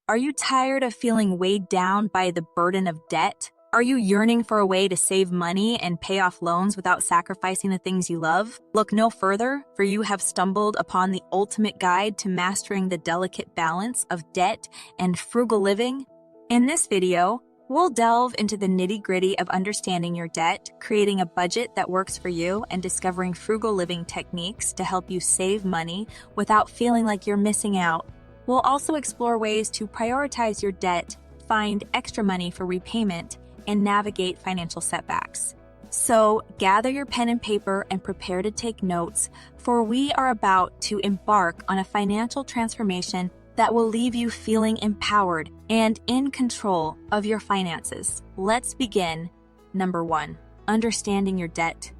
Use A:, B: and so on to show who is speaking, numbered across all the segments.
A: Are you tired of feeling weighed down by the burden of debt? Are you yearning for a way to save money and pay off loans without sacrificing the things you love? Look no further, for you have stumbled upon the ultimate guide to mastering the delicate balance of debt and frugal living. In this video, we'll delve into the nitty-gritty of understanding your debt, creating a budget that works for you, and discovering frugal living techniques to help you save money without feeling like you're missing out. We'll also explore ways to prioritize your debt, find extra money for repayment, and navigate financial setbacks. So gather your pen and paper and prepare to take notes, for we are about to embark on a financial transformation that will leave you feeling empowered and in control of your finances. Let's begin. Number 1, understanding your debt.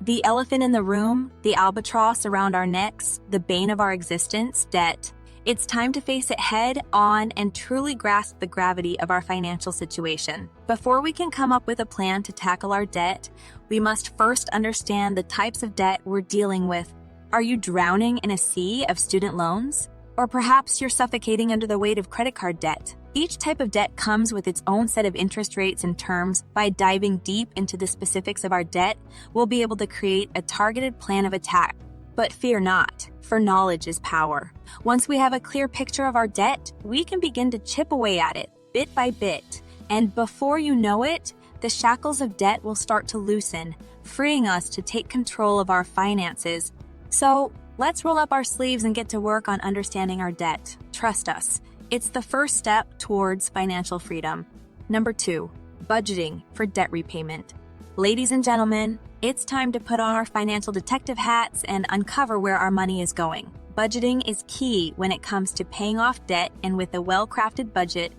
A: The elephant in the room, the albatross around our necks, the bane of our existence, debt. It's time to face it head on and truly grasp the gravity of our financial situation. Before we can come up with a plan to tackle our debt, we must first understand the types of debt we're dealing with. Are you drowning in a sea of student loans? Or perhaps you're suffocating under the weight of credit card debt. Each type of debt comes with its own set of interest rates and terms. By diving deep into the specifics of our debt, we'll be able to create a targeted plan of attack. But fear not, for knowledge is power. Once we have a clear picture of our debt, we can begin to chip away at it, bit by bit. And before you know it, the shackles of debt will start to loosen, freeing us to take control of our finances. So, let's roll up our sleeves and get to work on understanding our debt. Trust us, it's the first step towards financial freedom. Number 2, budgeting for debt repayment. Ladies and gentlemen, it's time to put on our financial detective hats and uncover where our money is going. Budgeting is key when it comes to paying off debt, and with a well-crafted budget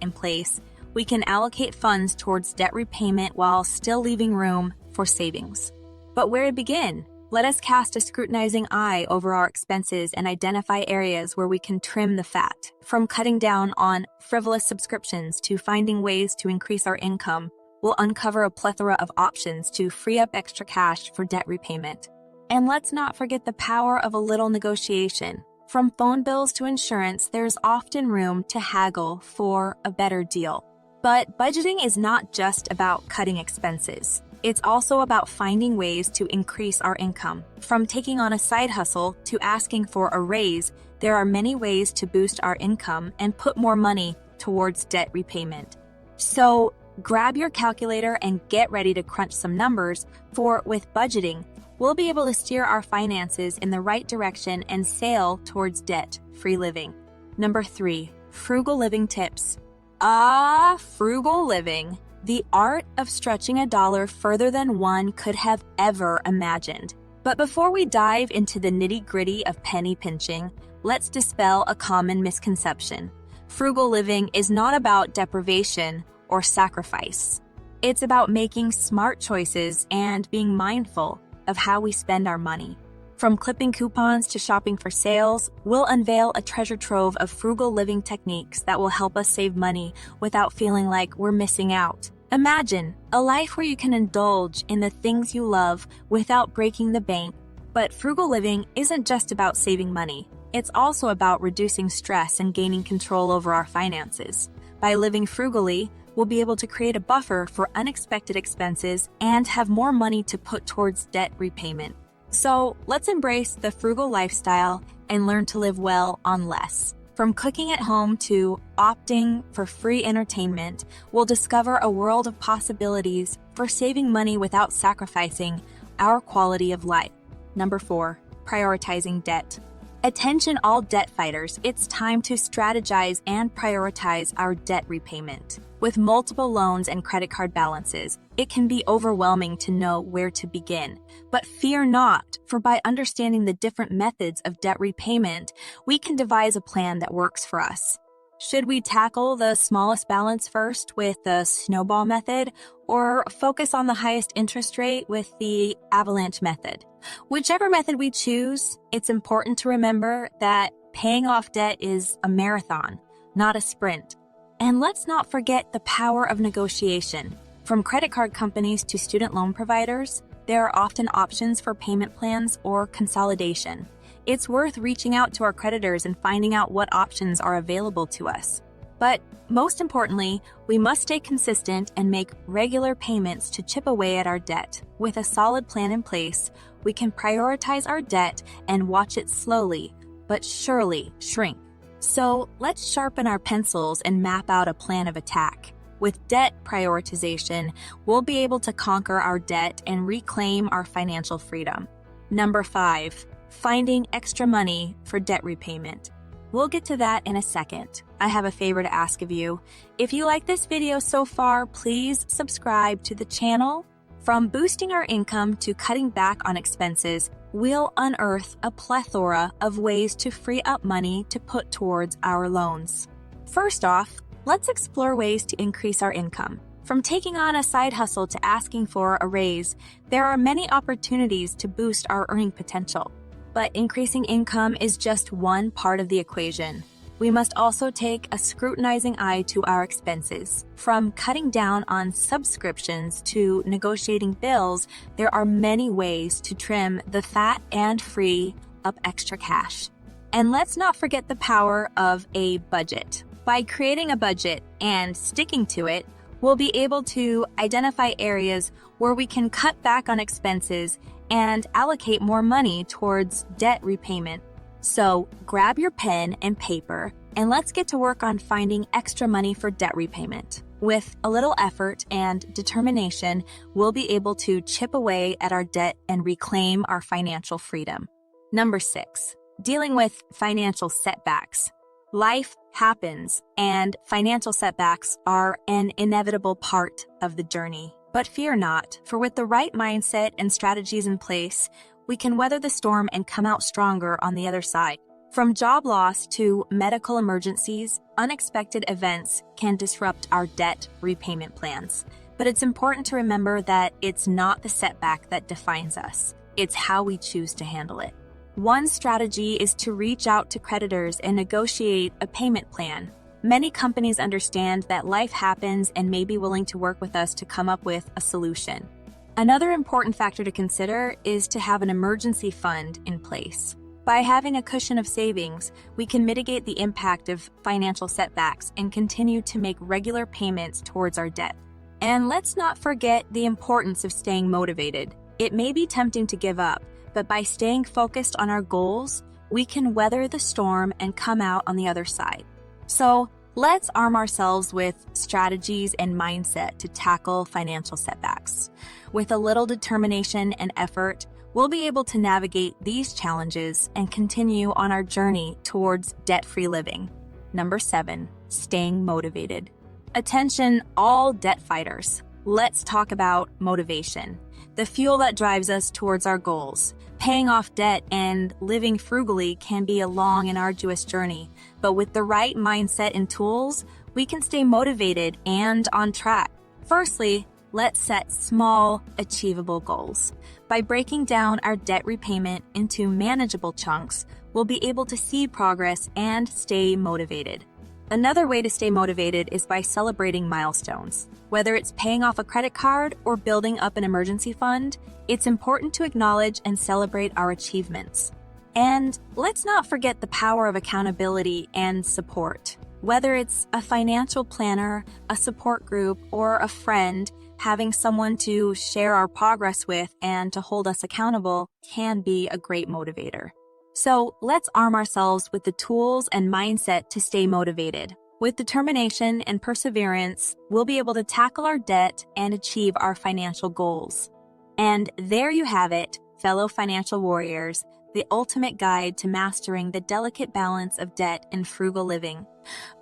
A: in place, we can allocate funds towards debt repayment while still leaving room for savings. But where to begin? Let us cast a scrutinizing eye over our expenses and identify areas where we can trim the fat. From cutting down on frivolous subscriptions to finding ways to increase our income, we'll uncover a plethora of options to free up extra cash for debt repayment. And let's not forget the power of a little negotiation. From phone bills to insurance, there's often room to haggle for a better deal. But budgeting is not just about cutting expenses. It's also about finding ways to increase our income. From taking on a side hustle to asking for a raise, there are many ways to boost our income and put more money towards debt repayment. So grab your calculator and get ready to crunch some numbers, for with budgeting, we'll be able to steer our finances in the right direction and sail towards debt-free living. Number 3, frugal living tips. Frugal living. The art of stretching a dollar further than one could have ever imagined. But before we dive into the nitty-gritty of penny pinching, let's dispel a common misconception. Frugal living is not about deprivation or sacrifice. It's about making smart choices and being mindful of how we spend our money. From clipping coupons to shopping for sales, we'll unveil a treasure trove of frugal living techniques that will help us save money without feeling like we're missing out. Imagine a life where you can indulge in the things you love without breaking the bank. But frugal living isn't just about saving money. It's also about reducing stress and gaining control over our finances. By living frugally, we'll be able to create a buffer for unexpected expenses and have more money to put towards debt repayment. So let's embrace the frugal lifestyle and learn to live well on less. From cooking at home to opting for free entertainment, we'll discover a world of possibilities for saving money without sacrificing our quality of life. Number 4, prioritizing debt. Attention all debt fighters, it's time to strategize and prioritize our debt repayment. With multiple loans and credit card balances, it can be overwhelming to know where to begin. But fear not, for by understanding the different methods of debt repayment, we can devise a plan that works for us. Should we tackle the smallest balance first with the snowball method, or focus on the highest interest rate with the avalanche method? Whichever method we choose, it's important to remember that paying off debt is a marathon, not a sprint. And let's not forget the power of negotiation. From credit card companies to student loan providers, there are often options for payment plans or consolidation. it's worth reaching out to our creditors and finding out what options are available to us. But most importantly, we must stay consistent and make regular payments to chip away at our debt. With a solid plan in place, we can prioritize our debt and watch it slowly but surely shrink. So let's sharpen our pencils and map out a plan of attack. With debt prioritization, we'll be able to conquer our debt and reclaim our financial freedom. Number 5, finding extra money for debt repayment. We'll get to that in a second. I have a favor to ask of you. If you like this video so far, please subscribe to the channel. From boosting our income to cutting back on expenses, we'll unearth a plethora of ways to free up money to put towards our loans. First off, let's explore ways to increase our income. From taking on a side hustle to asking for a raise, there are many opportunities to boost our earning potential. But increasing income is just one part of the equation. We must also take a scrutinizing eye to our expenses. From cutting down on subscriptions to negotiating bills, there are many ways to trim the fat and free up extra cash. And let's not forget the power of a budget. By creating a budget and sticking to it, we'll be able to identify areas where we can cut back on expenses and allocate more money towards debt repayment. So grab your pen and paper and let's get to work on finding extra money for debt repayment. With a little effort and determination, we'll be able to chip away at our debt and reclaim our financial freedom. Number 6, dealing with financial setbacks. Life happens, and financial setbacks are an inevitable part of the journey. But fear not, for with the right mindset and strategies in place, we can weather the storm and come out stronger on the other side. From job loss to medical emergencies, unexpected events can disrupt our debt repayment plans. But it's important to remember that it's not the setback that defines us. It's how we choose to handle it. One strategy is to reach out to creditors and negotiate a payment plan. Many companies understand that life happens and may be willing to work with us to come up with a solution. Another important factor to consider is to have an emergency fund in place. By having a cushion of savings, we can mitigate the impact of financial setbacks and continue to make regular payments towards our debt. And let's not forget the importance of staying motivated. It may be tempting to give up, but by staying focused on our goals, we can weather the storm and come out on the other side. So let's arm ourselves with strategies and mindset to tackle financial setbacks. With a little determination and effort, we'll be able to navigate these challenges and continue on our journey towards debt-free living. Number 7, staying motivated. Attention, all debt fighters. Let's talk about motivation, the fuel that drives us towards our goals. Paying off debt and living frugally can be a long and arduous journey, but with the right mindset and tools, we can stay motivated and on track. Firstly, let's set small, achievable goals. By breaking down our debt repayment into manageable chunks, we'll be able to see progress and stay motivated. Another way to stay motivated is by celebrating milestones. Whether it's paying off a credit card or building up an emergency fund, it's important to acknowledge and celebrate our achievements. And let's not forget the power of accountability and support. Whether it's a financial planner, a support group, or a friend, having someone to share our progress with and to hold us accountable can be a great motivator. So let's arm ourselves with the tools and mindset to stay motivated. With determination and perseverance, we'll be able to tackle our debt and achieve our financial goals. And there you have it, fellow financial warriors, the ultimate guide to mastering the delicate balance of debt and frugal living.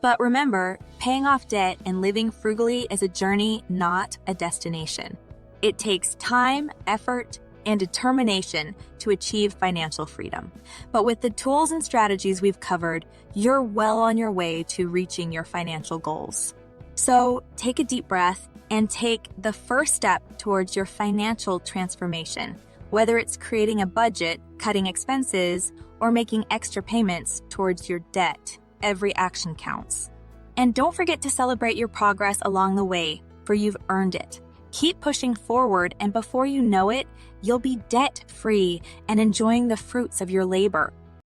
A: But remember, paying off debt and living frugally is a journey, not a destination. It takes time, effort, and determination to achieve financial freedom. But with the tools and strategies we've covered, you're well on your way to reaching your financial goals. So take a deep breath and take the first step towards your financial transformation. Whether it's creating a budget, cutting expenses, or making extra payments towards your debt, every action counts. And don't forget to celebrate your progress along the way, for you've earned it. Keep pushing forward, and before you know it, you'll be debt-free and enjoying the fruits of your labor.